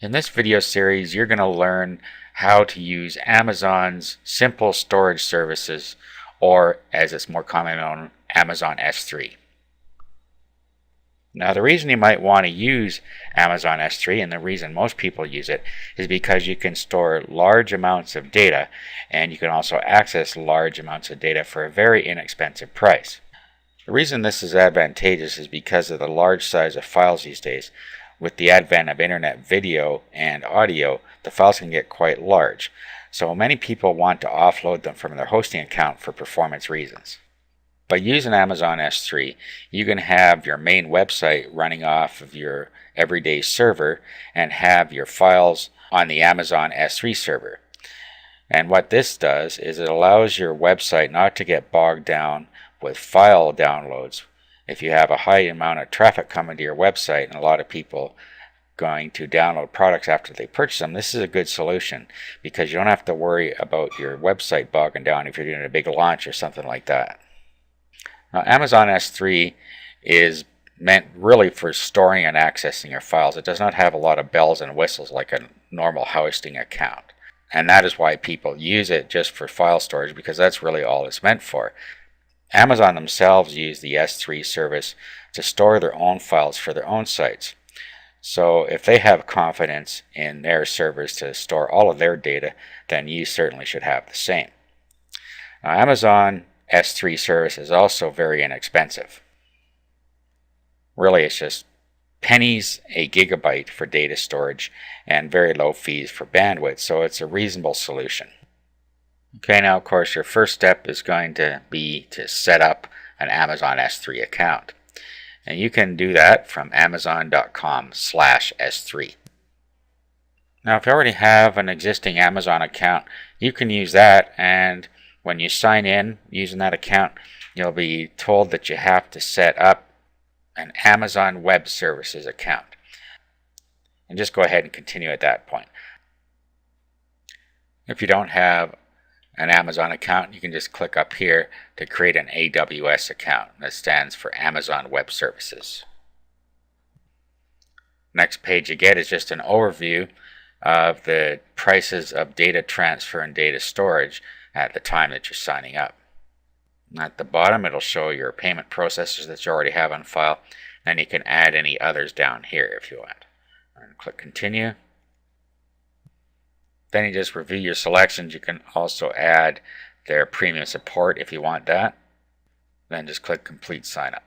In this video series, you're going to learn how to use Amazon's simple storage services, or as it's more commonly known, Amazon S3. Now, the reason you might want to use Amazon S3, and the reason most people use it, is because you can store large amounts of data, and you can also access large amounts of data for a very inexpensive price. The reason this is advantageous is because of the large size of files these days. With the advent of internet video and audio, the files can get quite large, so many people want to offload them from their hosting account for performance reasons. By using Amazon S3, you can have your main website running off of your everyday server and have your files on the Amazon S3 server. And what this does is it allows your website not to get bogged down with file downloads. If you have a high amount of traffic coming to your website and a lot of people going to download products after they purchase them, this is a good solution because you don't have to worry about your website bogging down if you're doing a big launch or something like that. Now, Amazon S3 is meant really for storing and accessing your files. It does not have a lot of bells and whistles like a normal hosting account. And that is why people use it just for file storage, because that's really all it's meant for. Amazon themselves use the S3 service to store their own files for their own sites. So if they have confidence in their servers to store all of their data, then you certainly should have the same. Now, Amazon S3 service is also very inexpensive. Really, it's just pennies a gigabyte for data storage and very low fees for bandwidth, so it's a reasonable solution. Okay, now of course your first step is going to be to set up an Amazon S3 account. And you can do that from amazon.com/S3. Now if you already have an existing Amazon account, you can use that, and when you sign in using that account, you'll be told that you have to set up an Amazon Web Services account. And just go ahead and continue at that point. If you don't have an Amazon account, you can just click up here to create an AWS account. That stands for Amazon Web Services. Next page you get is just an overview of the prices of data transfer and data storage at the time that you're signing up. At the bottom it'll show your payment processors that you already have on file. Then you can add any others down here if you want. And click continue. Then you just review your selections. You can also add their premium support if you want that. Then just click complete sign up.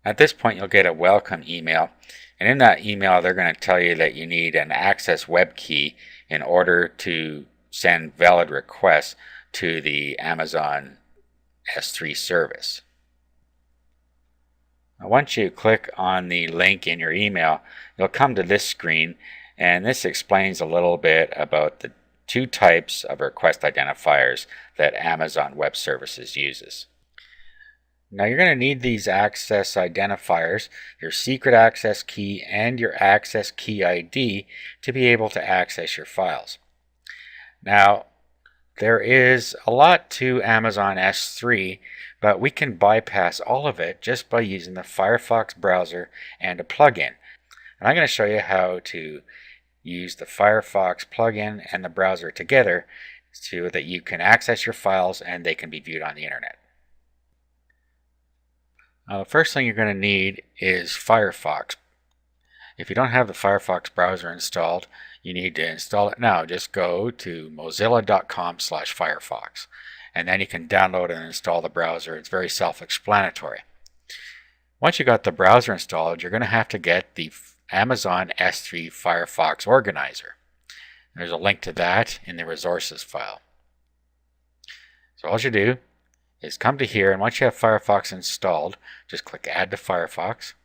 At this point you'll get a welcome email, and in that email they're going to tell you that you need an access web key in order to send valid requests to the Amazon S3 service. Now, once you click on the link in your email, you'll come to this screen, and this explains a little bit about the two types of request identifiers that Amazon Web Services uses. Now you're going to need these access identifiers, your secret access key and your access key ID, to be able to access your files. Now there is a lot to Amazon S3, but we can bypass all of it just by using the Firefox browser and a plugin. And I'm going to show you how to use the Firefox plugin and the browser together so that you can access your files and they can be viewed on the internet. Now, the first thing you're going to need is Firefox. If you don't have the Firefox browser installed, you need to install it now. Just go to mozilla.com/Firefox, and then you can download and install the browser. It's very self-explanatory. Once you got the browser installed, you're going to have to get the Amazon S3 Firefox Organizer. There's a link to that in the resources file. So all you do is come to here, and once you have Firefox installed, just click Add to Firefox,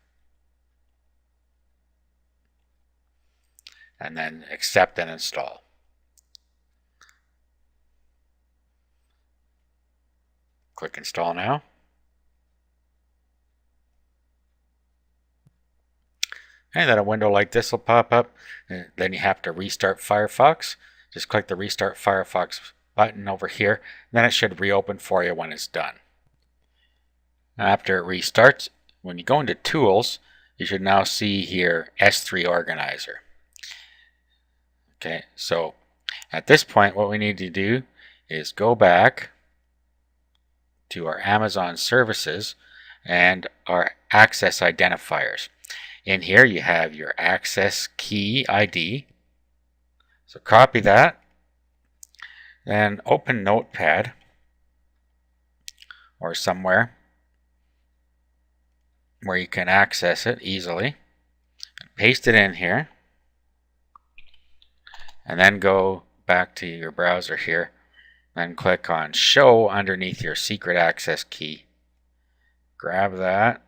and then accept and install. Click Install now. And then a window like this will pop up. And then you have to restart Firefox. Just click the Restart Firefox button over here. Then it should reopen for you when it's done. After it restarts, when you go into Tools, you should now see here S3 Organizer. Okay, so at this point what we need to do is go back to our Amazon services and our access identifiers. In here you have your access key ID. So copy that, then open Notepad or somewhere where you can access it easily. Paste it in here, and then go back to your browser here, then click on Show underneath your secret access key. Grab that,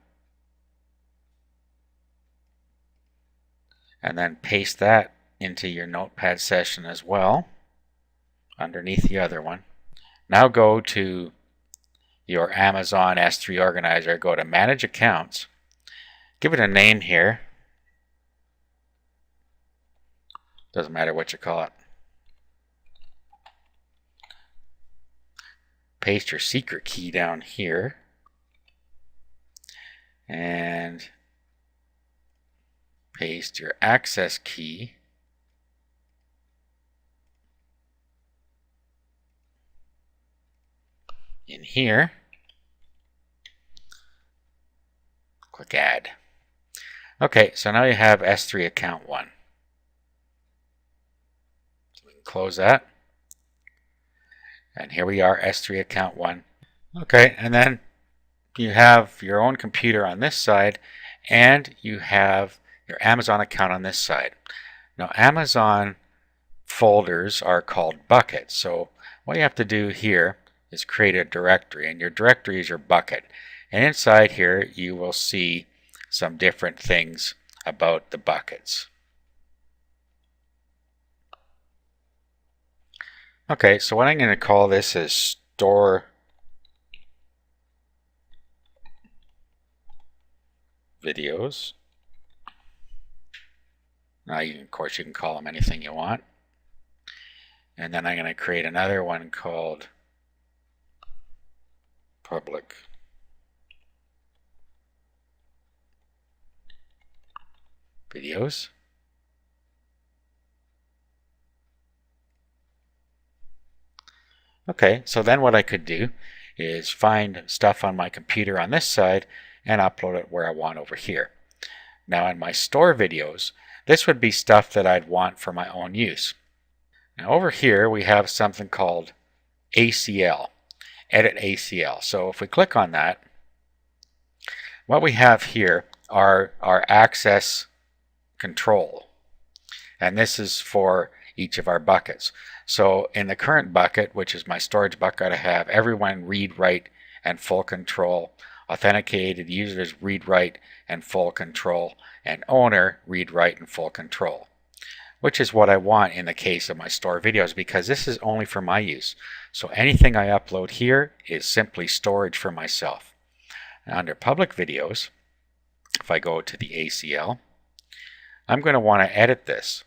and then paste that into your Notepad session as well, underneath the other one. Now go to your Amazon S3 Organizer, go to Manage Accounts, give it a name here, doesn't matter what you call it. Paste your secret key down here, and paste your access key in here. Click Add. Okay, so now you have S3 Account 1. So we can close that. And here we are, S3 Account 1. Okay, and then you have your own computer on this side, and you have your Amazon account on this side. Now, Amazon folders are called buckets. So what you have to do here is create a directory, and your directory is your bucket. And inside here you will see some different things about the buckets. Okay, so what I'm going to call this is Store Videos. Now, of course, you can call them anything you want. And then I'm going to create another one called Public Videos. Okay, so then what I could do is find stuff on my computer on this side and upload it where I want over here. Now in my store videos, this would be stuff that I'd want for my own use. Now over here we have something called ACL, Edit ACL. So if we click on that, what we have here are our access control. And this is for each of our buckets. So in the current bucket, which is my storage bucket, I have everyone read, write, and full control, authenticated users read, write, and full control, and owner read, write, and full control, which is what I want in the case of my store videos, because this is only for my use. So anything I upload here is simply storage for myself. Now, under public videos, if I go to the ACL, I'm going to want to edit this.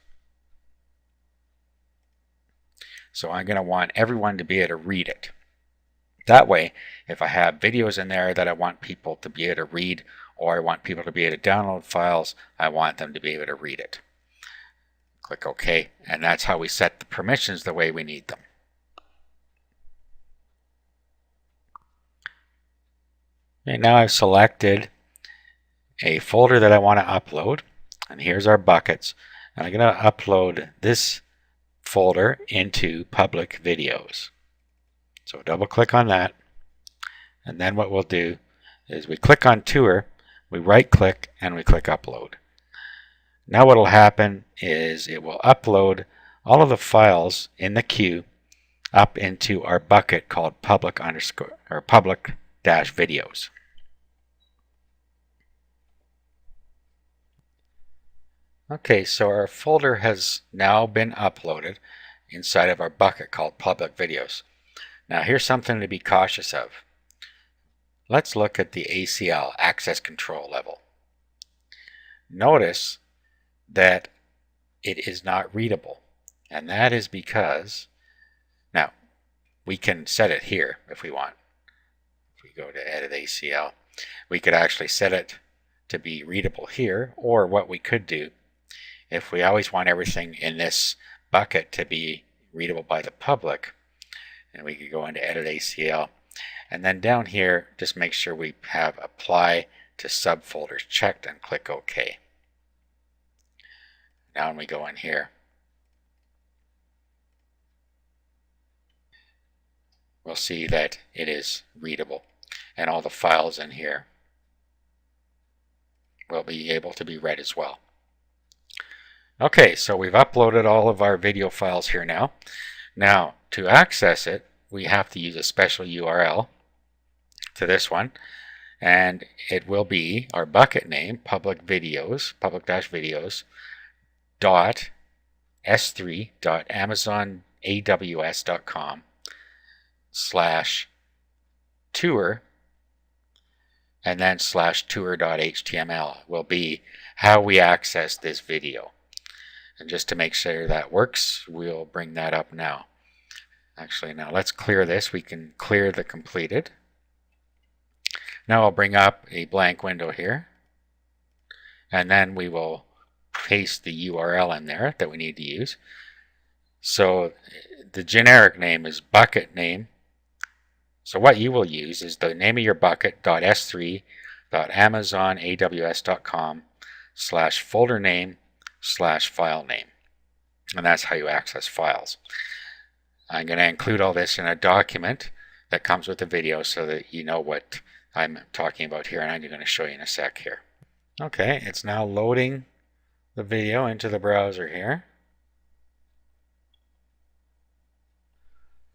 So I'm going to want everyone to be able to read it. That way, if I have videos in there that I want people to be able to read, or I want people to be able to download files, I want them to be able to read it. Click OK, and that's how we set the permissions the way we need them. Okay, now I've selected a folder that I want to upload, and here's our buckets. And I'm going to upload this folder into public videos. So double click on that, and then what we'll do is we click on Tour, we right click, and we click Upload. Now what will happen is it will upload all of the files in the queue up into our bucket called public-videos. Okay, so our folder has now been uploaded inside of our bucket called public videos. Now here's something to be cautious of. Let's look at the ACL, access control level. Notice that it is not readable, and that is because, now we can set it here if we want. If we go to edit ACL, we could actually set it to be readable here, or what we could do, if we always want everything in this bucket to be readable by the public, and we could go into Edit ACL, and then down here just make sure we have Apply to Subfolders checked and click OK. Now when we go in here, we'll see that it is readable, and all the files in here will be able to be read as well. Okay, so we've uploaded all of our video files here now. Now, to access it, we have to use a special URL to this one, and it will be our bucket name, public-videos dot s3.amazonaws.com/tour, and then /tour.html will be how we access this video. And just to make sure that works, we'll bring that up now. Actually, now let's clear this. We can clear the completed. Now I'll bring up a blank window here, and then we will paste the URL in there that we need to use. So the generic name is bucket name. So what you will use is the name of your bucket .s3.amazonaws.com/folder name/file name, and that's how you access files. I'm going to include all this in a document that comes with the video so that you know what I'm talking about here, and I'm going to show you in a sec here. Okay, it's now loading the video into the browser here.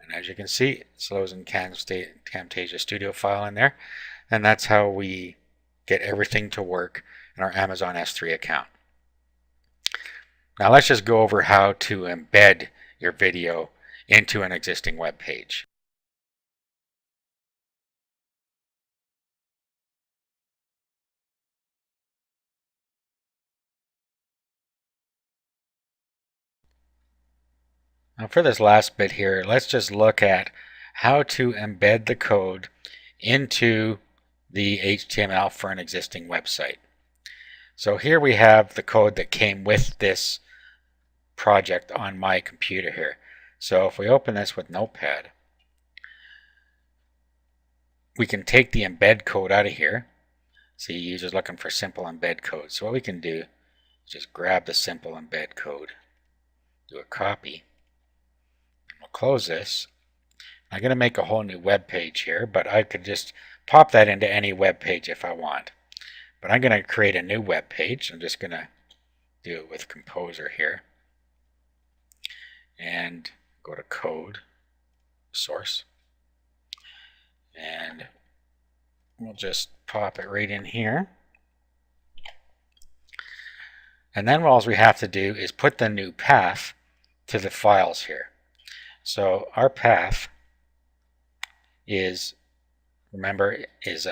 And as you can see, it's loading Camtasia Studio file in there, and that's how we get everything to work in our Amazon S3 account. Now let's just go over how to embed your video into an existing web page. Now for this last bit here, let's just look at how to embed the code into the HTML for an existing website. So here we have the code that came with this project on my computer here. So if we open this with Notepad, we can take the embed code out of here. See, users looking for simple embed code. So what we can do is just grab the simple embed code, do a copy, and we'll close this. I'm going to make a whole new web page here, but I could just pop that into any web page if I want. But I'm going to create a new web page. I'm just going to do it with Composer here. And go to Code, Source. And we'll just pop it right in here. And then all we have to do is put the new path to the files here. So our path is, remember, is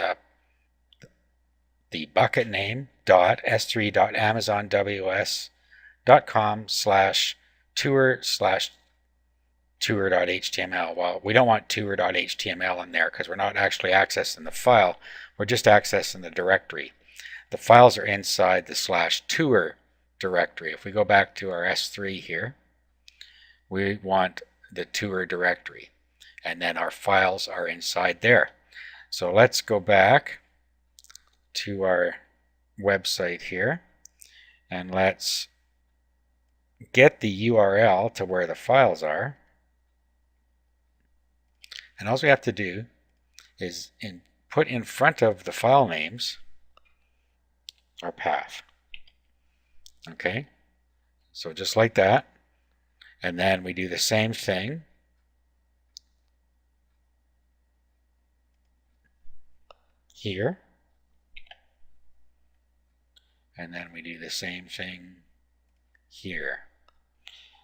the bucket name .s3.amazon.ws.com/tour/tour.html. Well, we don't want tour.html in there because we're not actually accessing the file. We're just accessing the directory. The files are inside the /tour directory. If we go back to our S3 here, we want the tour directory, and then our files are inside there. So let's go back to our website here, and let's get the URL to where the files are. And all we have to do is put in front of the file names our path. Okay, so just like that. And then we do the same thing here. And then we do the same thing here.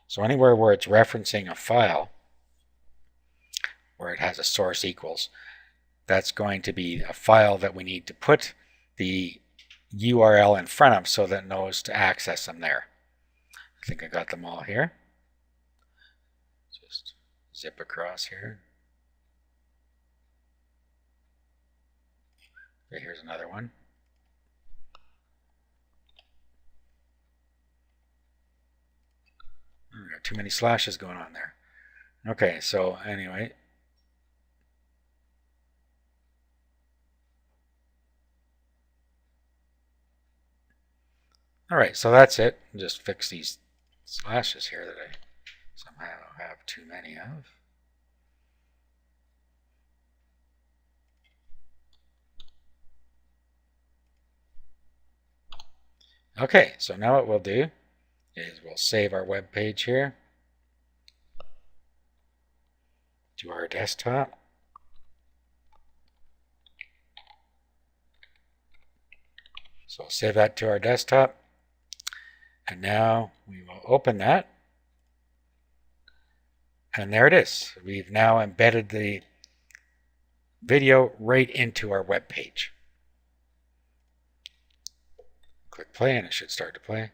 So anywhere where it's referencing a file, where it has a source equals, that's going to be a file that we need to put the URL in front of so that it knows to access them there. I think I got them all here. Just zip across here. Okay, here's another one. are too many slashes going on there. Okay, so anyway. Alright, so that's it. Just fix these slashes here that I somehow have too many of. Okay, so now what we'll do is we'll save our web page here to our desktop. So we'll save that to our desktop. And now we will open that. And there it is. We've now embedded the video right into our web page. Click play and it should start to play.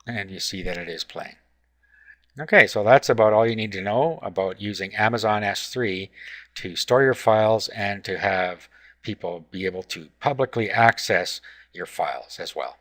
And you see that it is playing. Okay, so that's about all you need to know about using Amazon S3 to store your files and to have people be able to publicly access your files as well.